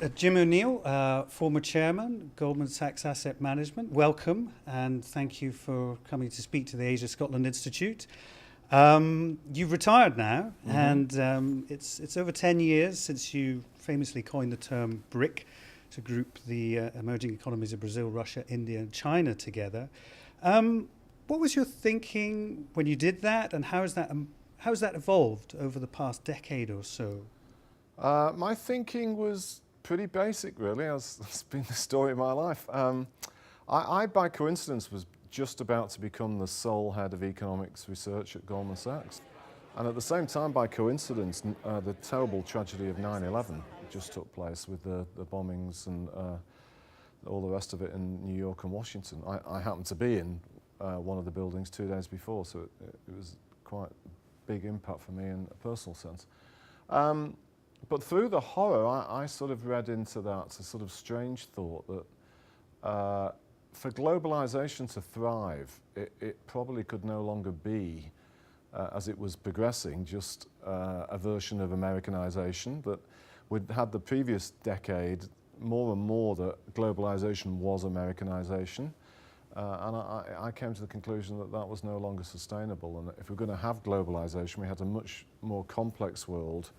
Jim O'Neill, former chairman, Goldman Sachs Asset Management. Welcome, and thank you for coming to speak to the Asia Scotland Institute. You've retired now, and it's over 10 years since you famously coined the term BRIC to group the emerging economies of Brazil, Russia, India, and China together. What was your thinking when you did that, and how has that evolved over the past decade or so? My thinking was pretty basic, really, as it's been the story of my life. I, by coincidence, was just about to become the sole head of economics research at Goldman Sachs. And at the same time, by coincidence, the terrible tragedy of 9/11 just took place with the bombings and all the rest of it in New York and Washington. I happened to be in one of the buildings 2 days before, so it was quite a big impact for me in a personal sense. But through the horror, I sort of read into that a sort of strange thought that for globalization to thrive, it probably could no longer be, as it was progressing, just a version of Americanization. That we'd had the previous decade more and more that globalization was Americanization. And I came to the conclusion that that was no longer sustainable, and that if we're going to have globalization, we had a much more complex world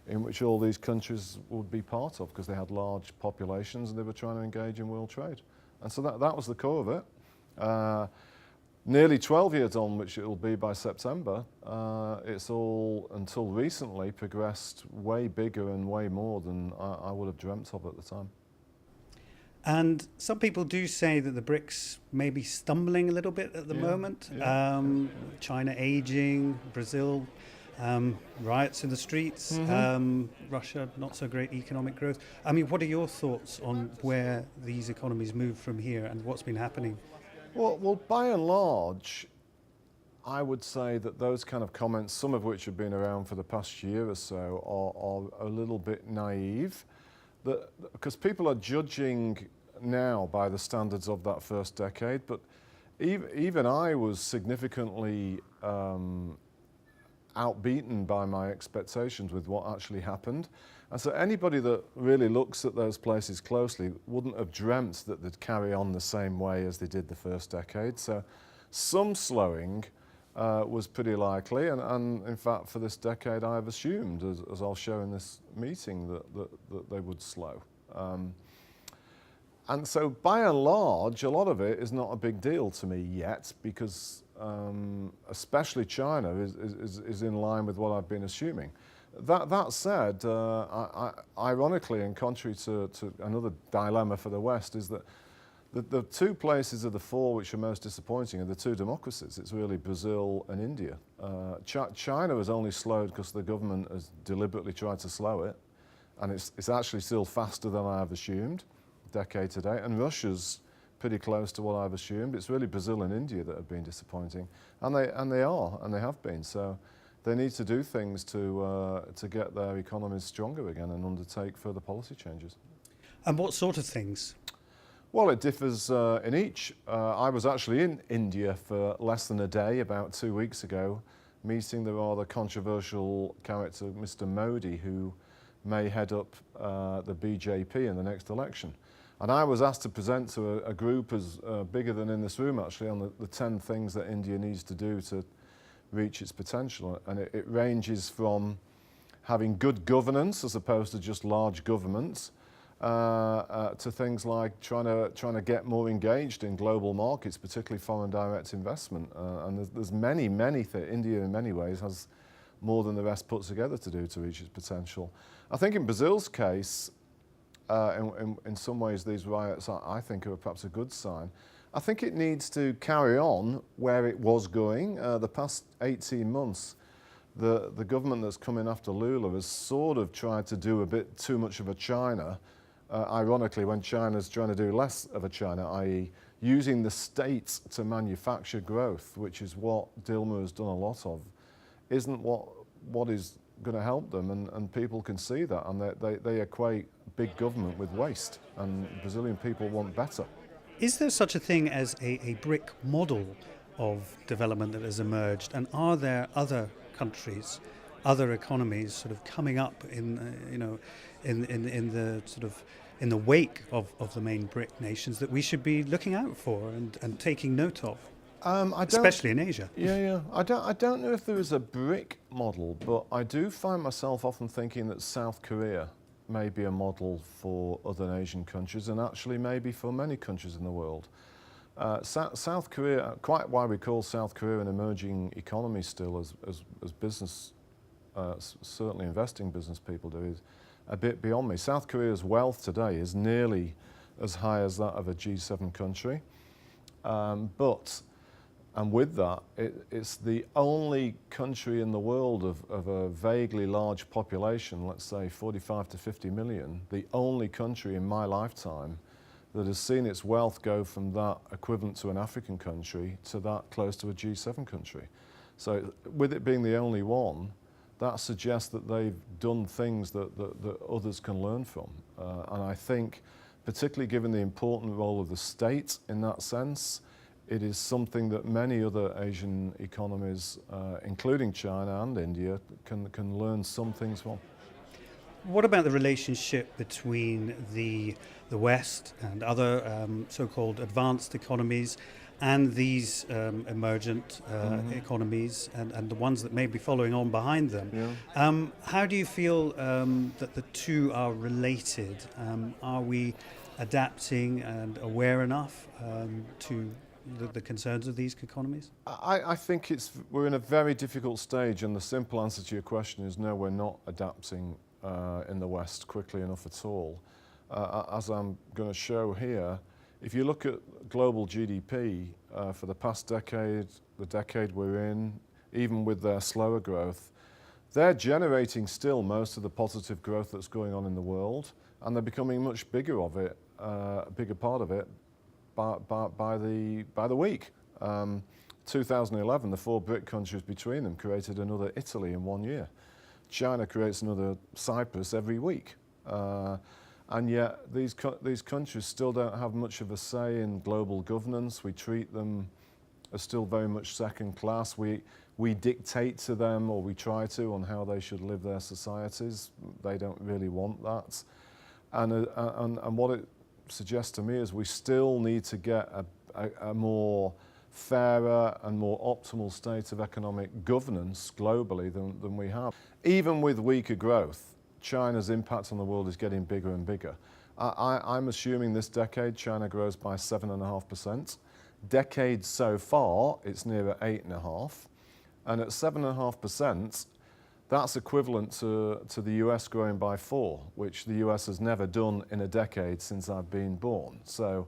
in which all these countries would be part of, because they had large populations and they were trying to engage in world trade. And so that was the core of it. Nearly 12 years on, which it will be by September, it's all, until recently, progressed way bigger and way more than I would have dreamt of at the time. And some people do say that the BRICS may be stumbling a little bit at the moment. Yeah. China aging, Brazil riots in the streets, Russia not so great economic growth. I mean, what are your thoughts on where these economies move from here and what's been happening? Well, by and large, I would say that those kind of comments, some of which have been around for the past year or so, are a little bit naive. Because people are judging now by the standards of that first decade, but even I was significantly outbeaten by my expectations with what actually happened. And so anybody that really looks at those places closely wouldn't have dreamt that they'd carry on the same way as they did the first decade. So some slowing was pretty likely, and in fact for this decade I've assumed, as I'll show in this meeting, that they would slow. And so by and large, a lot of it is not a big deal to me yet, because especially China is in line with what I've been assuming. That said, ironically, and contrary to another dilemma for the West, is that the two places of the four which are most disappointing are the two democracies. It's really Brazil and India. China has only slowed because the government has deliberately tried to slow it, and it's actually still faster than I've assumed, decade to date. And Russia's pretty close to what I've assumed. It's really Brazil and India that have been disappointing, and they have been. So they need to do things to get their economies stronger again and undertake further policy changes. And what sort of things? Well, it differs in each. I was actually in India for less than a day about 2 weeks ago, meeting the rather controversial character, Mr. Modi, who may head up the BJP in the next election. And I was asked to present to a group as bigger than in this room, actually, on the 10 things that India needs to do to reach its potential. And it ranges from having good governance as opposed to just large governments, to things like trying to get more engaged in global markets, particularly foreign direct investment. And there's many things. India, in many ways, has more than the rest put together to do to reach its potential. I think in Brazil's case, in some ways, these riots, I think, are perhaps a good sign. I think it needs to carry on where it was going. The past 18 months, the government that's come in after Lula has sort of tried to do a bit too much of a China, ironically, when China's trying to do less of a China, i.e. using the states to manufacture growth, which is what Dilma has done a lot of, isn't what is going to help them, and people can see that, and they equate big government with waste, and Brazilian people want better. Is there such a thing as a BRIC model of development that has emerged, and are there other countries other economies sort of coming up in in the sort of in the wake of the main BRIC nations that we should be looking out for and taking note of, especially in Asia? Yeah. I don't know if there is a BRIC model, but I do find myself often thinking that South Korea may be a model for other Asian countries, and actually maybe for many countries in the world. South Korea, quite why we call South Korea an emerging economy still, as business, certainly investing business people do, is a bit beyond me. South Korea's wealth today is nearly as high as that of a G7 country, and with that, it's the only country in the world of a vaguely large population, let's say 45 to 50 million, the only country in my lifetime that has seen its wealth go from that equivalent to an African country to that close to a G7 country. So with it being the only one, that suggests that they've done things that others can learn from. And I think, particularly given the important role of the state in that sense, it is something that many other Asian economies, including China and India, can learn some things from. What about the relationship between the West and other so-called advanced economies and these emergent economies and the ones that may be following on behind them? Yeah. How do you feel that the two are related? Are we adapting and aware enough to the concerns of these economies? I think we're in a very difficult stage, and the simple answer to your question is no, we're not adapting in the West quickly enough at all. As I'm going to show here, if you look at global GDP for the past decade, the decade we're in, even with their slower growth, they're generating still most of the positive growth that's going on in the world, and they're becoming much bigger of it, a bigger part of it, by the week. 2011, the 4 BRIC countries between them created another Italy in 1 year. China creates another Cyprus every week. And yet these countries still don't have much of a say in global governance. We treat them as still very much second class. We dictate to them, or we try to, on how they should live their societies. They don't really want that. And what it suggests to me is we still need to get a more fairer and more optimal state of economic governance globally than we have. Even with weaker growth, China's impact on the world is getting bigger and bigger. I'm assuming this decade China grows by 7.5%. Decades so far, it's nearer 8.5%. And at 7.5%, that's equivalent to the US growing by 4%, which the US has never done in a decade since I've been born. So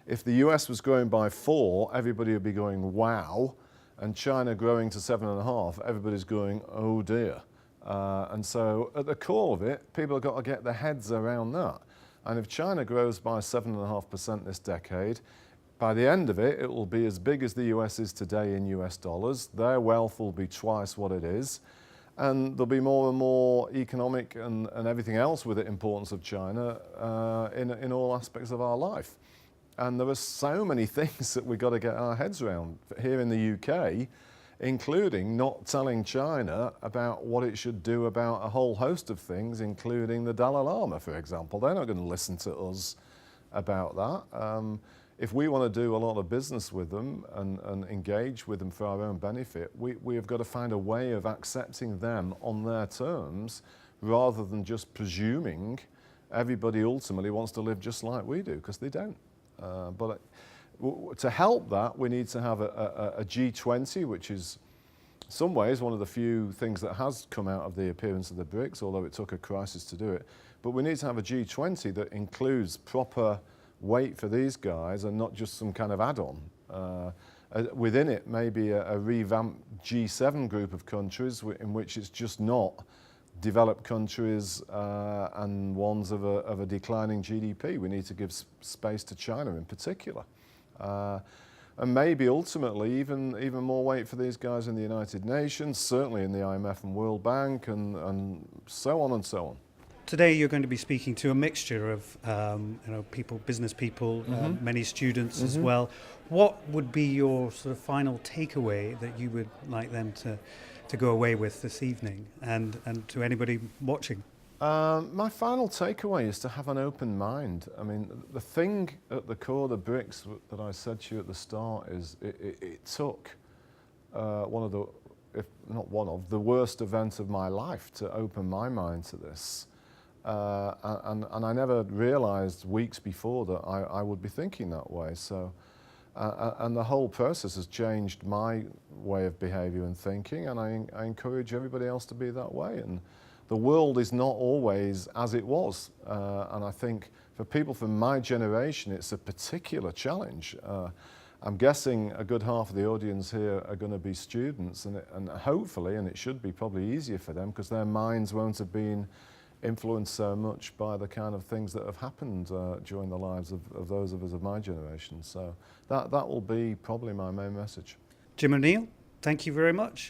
if the US was growing by 4%, everybody would be going, wow. And China growing to 7.5%, everybody's going, oh dear. And so at the core of it, people have got to get their heads around that. And if China grows by 7.5% this decade, by the end of it, it will be as big as the US is today in US dollars. Their wealth will be twice what it is. And there'll be more and more economic and everything else with it importance of China in all aspects of our life. And there are so many things that we've got to get our heads around here in the UK, including not telling China about what it should do about a whole host of things, including the Dalai Lama, for example. They're not going to listen to us about that. If we want to do a lot of business with them and engage with them for our own benefit, we have got to find a way of accepting them on their terms rather than just presuming everybody ultimately wants to live just like we do, because they don't. But to help that, we need to have a G20, which is in some ways one of the few things that has come out of the appearance of the BRICS, although it took a crisis to do it. But we need to have a G20 that includes proper weight for these guys and not just some kind of add-on. Within it, maybe a revamped G7 group of countries in which it's just not developed countries and ones of a declining GDP. We need to give space to China in particular. And maybe ultimately even more weight for these guys in the United Nations, certainly in the IMF and World Bank, and so on and so on. Today you're going to be speaking to a mixture of people, business people, many students as well. What would be your sort of final takeaway that you would like them to to go away with this evening, and to anybody watching? My final takeaway is to have an open mind. I mean, the thing at the core of the BRICS that I said to you at the start is it took one of the, if not one of, the worst events of my life to open my mind to this. And I never realized weeks before that I would be thinking that way. So, and the whole process has changed my way of behavior and thinking, and I encourage everybody else to be that way. And the world is not always as it was. And I think for people from my generation, it's a particular challenge. I'm guessing a good half of the audience here are going to be students, and hopefully, and it should be probably easier for them because their minds won't have been influenced so much by the kind of things that have happened during the lives of those of us of my generation. So that will be probably my main message. Jim O'Neill, thank you very much.